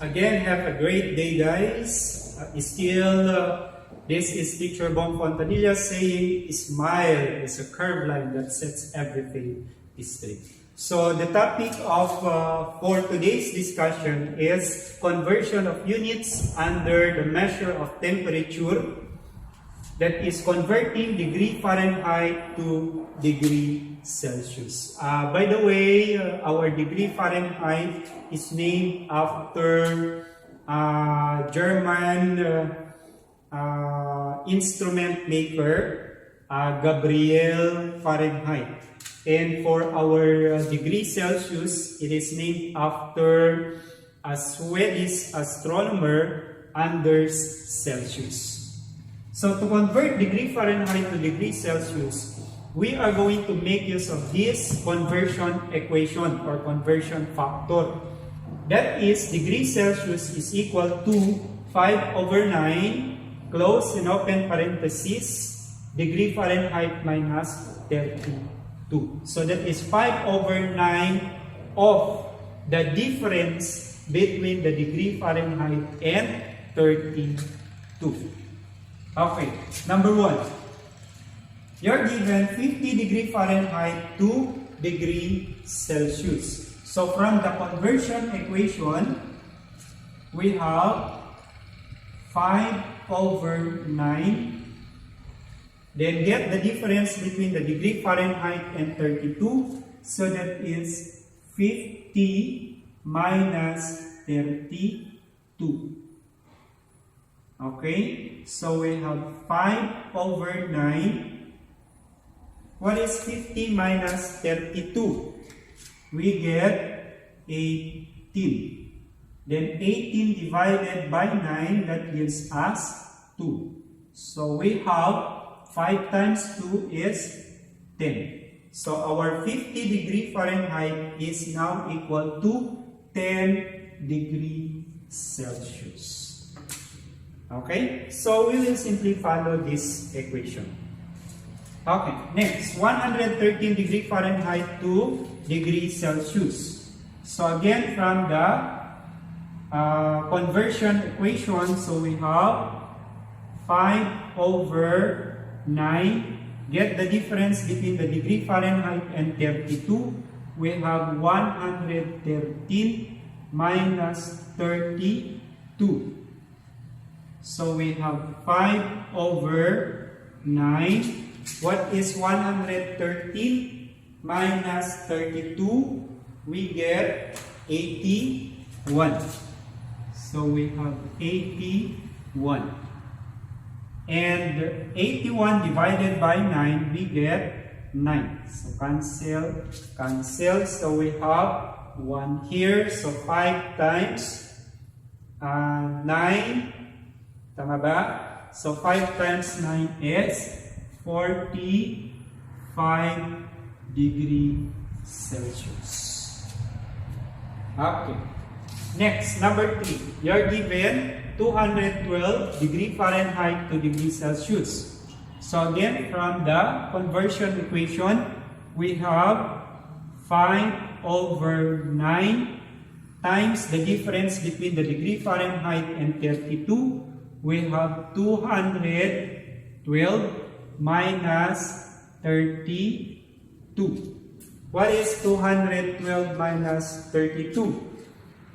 Again, have a great day, guys. This is teacher Bong Fontanilla saying, smile is a curved line that sets everything straight. So the topic of for today's discussion is conversion of units under the measure of temperature, that is converting degree Fahrenheit to degree Celsius. By the way, our degree Fahrenheit is named after German instrument maker Gabriel Fahrenheit. And for our degree Celsius, it is named after a Swedish astronomer Anders Celsius. So to convert degree Fahrenheit to degree Celsius, we are going to make use of this conversion equation or conversion factor. That is, degree Celsius is equal to 5/9, close and open parenthesis, degree Fahrenheit minus 32. So that is 5/9 of the difference between the degree Fahrenheit and 32. Okay, number 1. You're given 50 degree Fahrenheit to degree Celsius. So from the conversion equation, we have 5/9. Then get the difference between the degree Fahrenheit and 32. So that is 50 minus 32. Okay, so we have 5/9. What is 50 minus 32? We get 18. Then 18 divided by 9, that gives us 2. So we have 5 times 2 is 10. So our 50 degree Fahrenheit is now equal to 10 degree Celsius. Okay, so we will simply follow this equation. Okay, next, 113 degree Fahrenheit to degree Celsius. So again, from the conversion equation, so we have 5/9. Get the difference between the degree Fahrenheit and 32. We have 113 minus 32. So we have 5/9. What is 113 minus 32? We get 81. So we have 81. And 81 divided by 9, we get 9. So cancel. So we have 1 here. So 5 times 9. Tama ba? So 5 times 9 is 45 degree Celsius. Okay. Next, number 3. You're given 212 degree Fahrenheit to degree Celsius. So again, from the conversion equation, we have 5/9 times the difference between the degree Fahrenheit and 32. We have 212 minus 32. What is 212 minus 32?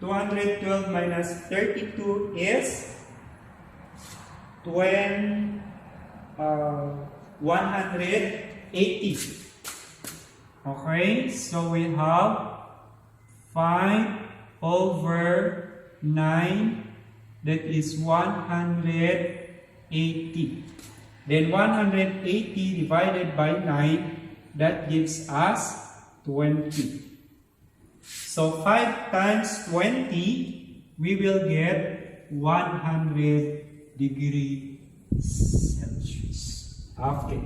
212 minus 32 is 180. Okay, so we have 5/9, that is 180. Then 180 divided by 9, that gives us 20. So 5 times 20, we will get 100 degree Celsius. Okay.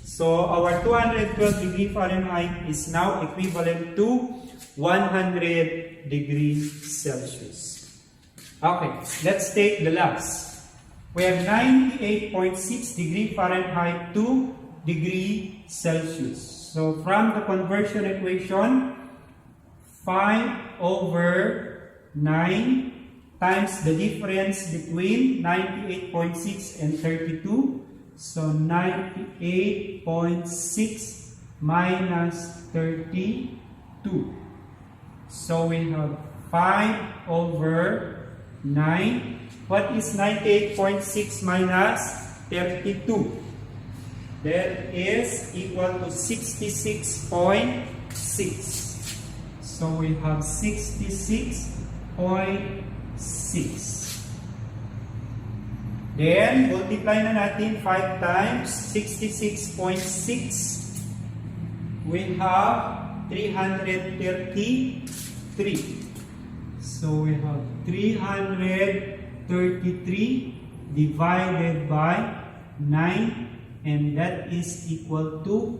So our 212 degree Fahrenheit is now equivalent to 100 degree Celsius. Okay, let's take the last. We have 98.6 degree Fahrenheit to degree Celsius. So from the conversion equation, 5/9 9 times the difference between 98.6 and 32. So 98.6 minus 32. So we have 5 over 9. What is 98.6 minus 32? That is equal to 66.6. So we have 66.6. Then, multiply na natin 5 times 66.6. We have 333. So we have 333 divided by 9, and that is equal to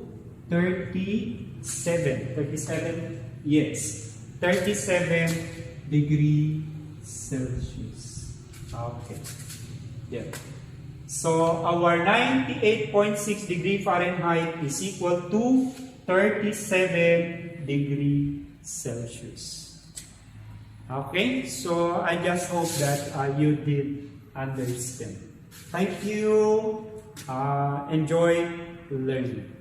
37. 37, yes. 37 degrees Celsius. Okay. Yeah. So our 98.6 degree Fahrenheit is equal to 37 degree Celsius. Okay, so I just hope that you did understand. Thank you. Enjoy learning.